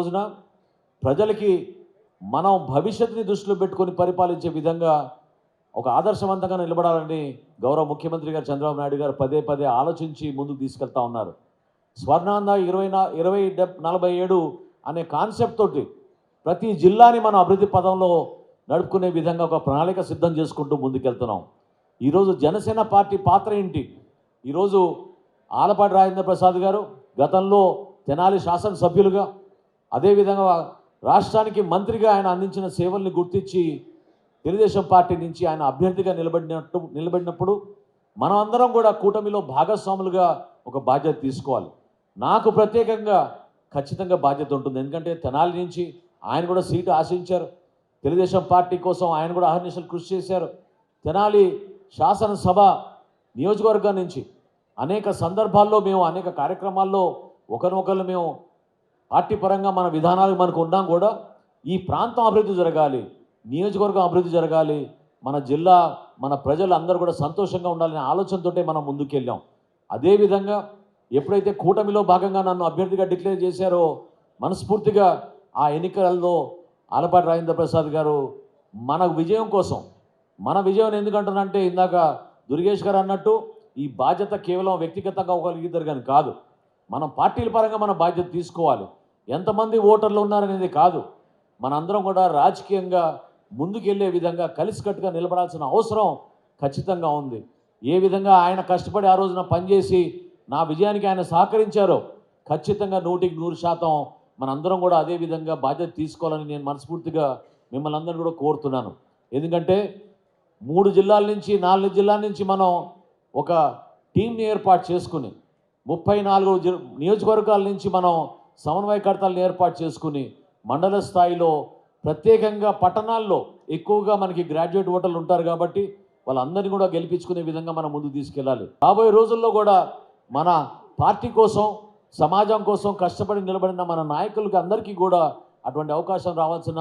రోజున ప్రజలకి మనం భవిష్యత్తుని దృష్టిలో పెట్టుకొని పరిపాలించే విధంగా ఒక ఆదర్శవంతంగా నిలబడాలని గౌరవ ముఖ్యమంత్రి గారు చంద్రబాబు నాయుడు గారు పదే పదే ఆలోచించి ముందుకు తీసుకెళ్తా ఉన్నారు. స్వర్ణాంధ్ర 2047 అనే కాన్సెప్ట్ తోటి ప్రతి జిల్లాని మనం అభివృద్ధి పదంలో నడుపుకునే విధంగా ఒక ప్రణాళిక సిద్ధం చేసుకుంటూ ముందుకెళ్తున్నాం. ఈరోజు జనసేన పార్టీ పాత్ర ఏంటి? ఈరోజు ఆలపాటి రాజేంద్ర ప్రసాద్ గారు గతంలో తెనాలి శాసనసభ్యులుగా, అదేవిధంగా రాష్ట్రానికి మంత్రిగా ఆయన అందించిన సేవల్ని గుర్తించి తెలుగుదేశం పార్టీ నుంచి ఆయన అభ్యర్థిగా నిలబడినప్పుడు మనం అందరం కూడా కూటమిలో భాగస్వాములుగా ఒక బాధ్యత తీసుకోవాలి. నాకు ప్రత్యేకంగా ఖచ్చితంగా బాధ్యత ఉంటుంది. ఎందుకంటే తెనాలి నుంచి ఆయన కూడా సీటు ఆశించారు. తెలుగుదేశం పార్టీ కోసం ఆయన కూడా అహర్నిశలు కృషి చేశారు. తెనాలి శాసనసభ నియోజకవర్గం నుంచి అనేక సందర్భాల్లో మేము అనేక కార్యక్రమాల్లో ఒకరినొకరు మేము పార్టీ పరంగా మన విధానాలు మనకు ఉన్నాం కూడా ఈ ప్రాంతం అభివృద్ధి జరగాలి, నియోజకవర్గం అభివృద్ధి జరగాలి, మన జిల్లా మన ప్రజలు అందరూ కూడా సంతోషంగా ఉండాలనే ఆలోచనతోటే మనం ముందుకెళ్ళాం. అదేవిధంగా ఎప్పుడైతే కూటమిలో భాగంగా నన్ను అభ్యర్థిగా డిక్లేర్ చేశారో మనస్ఫూర్తిగా ఆ ఎన్నికలలో ఆలపాటి రాజేంద్ర ప్రసాద్ గారు మన విజయం కోసం, మన విజయం ఎందుకంటున్నంటే ఇందాక దుర్గేష్ గారు అన్నట్టు ఈ బాధ్యత కేవలం వ్యక్తిగతంగా ఒకరిద్దరు కానీ కాదు, మనం పార్టీల పరంగా మన బాధ్యత తీసుకోవాలి. ఎంతమంది ఓటర్లు ఉన్నారనేది కాదు, మనందరం కూడా రాజకీయంగా ముందుకెళ్లే విధంగా కలిసికట్టుగా నిలబడాల్సిన అవసరం ఖచ్చితంగా ఉంది. ఏ విధంగా ఆయన కష్టపడి ఆ రోజున పనిచేసి నా విజయానికి ఆయన సహకరించారో ఖచ్చితంగా 100% మనందరం కూడా అదే విధంగా బాధ్యత తీసుకోవాలని నేను మనస్ఫూర్తిగా మిమ్మల్ని అందరూ కూడా కోరుతున్నాను. ఎందుకంటే 3 జిల్లాల నుంచి 4 జిల్లాల నుంచి మనం ఒక టీంని ఏర్పాటు చేసుకుని 34 నియోజకవర్గాల నుంచి మనం సమన్వయకర్తలను ఏర్పాటు చేసుకుని మండల స్థాయిలో ప్రత్యేకంగా పట్టణాల్లో ఎక్కువగా మనకి గ్రాడ్యుయేట్ ఓటర్లు ఉంటారు కాబట్టి వాళ్ళందరినీ కూడా గెలిపించుకునే విధంగా మనం ముందుకు తీసుకెళ్ళాలి. రాబోయే రోజుల్లో కూడా మన పార్టీ కోసం, సమాజం కోసం కష్టపడి నిలబడిన మన నాయకులకి అందరికీ కూడా అటువంటి అవకాశం రావాల్సిన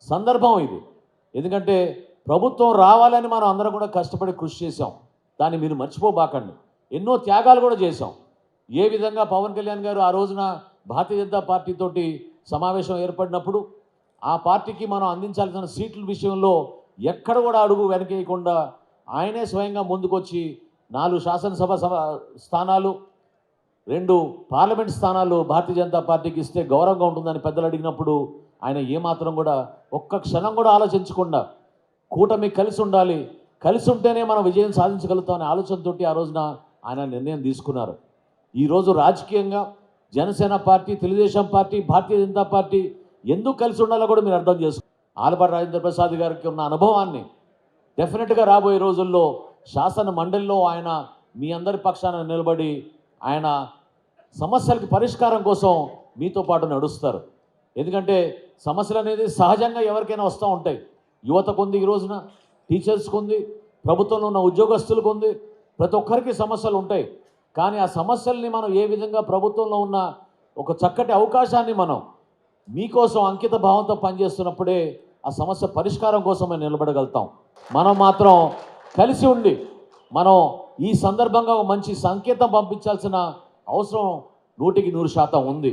సందర్భం ఇది. ఎందుకంటే ప్రభుత్వం రావాలని మనం అందరం కూడా కష్టపడి కృషి చేశాం, దాన్ని మీరు మర్చిపోబాకండి. ఎన్నో త్యాగాలు కూడా చేశాం. ఏ విధంగా పవన్ కళ్యాణ్ గారు ఆ రోజున భారతీయ జనతా పార్టీతోటి సమావేశం ఏర్పడినప్పుడు ఆ పార్టీకి మనం అందించాల్సిన సీట్ల విషయంలో ఎక్కడ కూడా అడుగు వెనకేయకుండా ఆయనే స్వయంగా ముందుకొచ్చి 4 శాసనసభ స్థానాలు, 2 పార్లమెంట్ స్థానాలు భారతీయ జనతా పార్టీకి ఇస్తే గౌరవంగా ఉంటుందని పెద్దలు అడిగినప్పుడు ఆయన ఏమాత్రం కూడా ఒక్క క్షణం కూడా ఆలోచించకుండా కూటమి కలిసి ఉండాలి, కలిసి ఉంటేనే మనం విజయం సాధించగలుగుతామనే ఆలోచనతో ఆ రోజున ఆయన నిర్ణయం తీసుకున్నారు. ఈరోజు రాజకీయంగా Janasena party, Telugu Desam party, Bharatiya Janata party ఎందుకు కలిసి ఉండాలో కూడా మీరు అర్థం చేసుకోండి. ఆలపాటి రాజేంద్ర ప్రసాద్ గారికి ఉన్న అనుభవాన్ని డెఫినెట్గా రాబోయే రోజుల్లో శాసన మండలిలో ఆయన మీ అందరి పక్షాన నిలబడి ఆయన సమస్యలకి పరిష్కారం కోసం మీతో పాటు నడుస్తారు. ఎందుకంటే సమస్యలు అనేది సహజంగా ఎవరికైనా వస్తూ ఉంటాయి. యువతకు ఉంది, ఈ రోజున టీచర్స్కి ఉంది, ప్రభుత్వంలో ఉన్న ఉద్యోగస్తులకు ఉంది, ప్రతి ఒక్కరికి సమస్యలు ఉంటాయి. కానీ ఆ సమస్యల్ని మనం ఏ విధంగా ప్రభుత్వంలో ఉన్న ఒక చక్కటి అవకాశాన్ని మనం మీకోసం అంకిత భావంతో పనిచేస్తున్నప్పుడే ఆ సమస్య పరిష్కారం కోసం మేము నిలబడగలుగుతాం. మనం మాత్రం కలిసి ఉండి మనం ఈ సందర్భంగా ఒక మంచి సంకేతం పంపించాల్సిన అవసరం 100% ఉంది.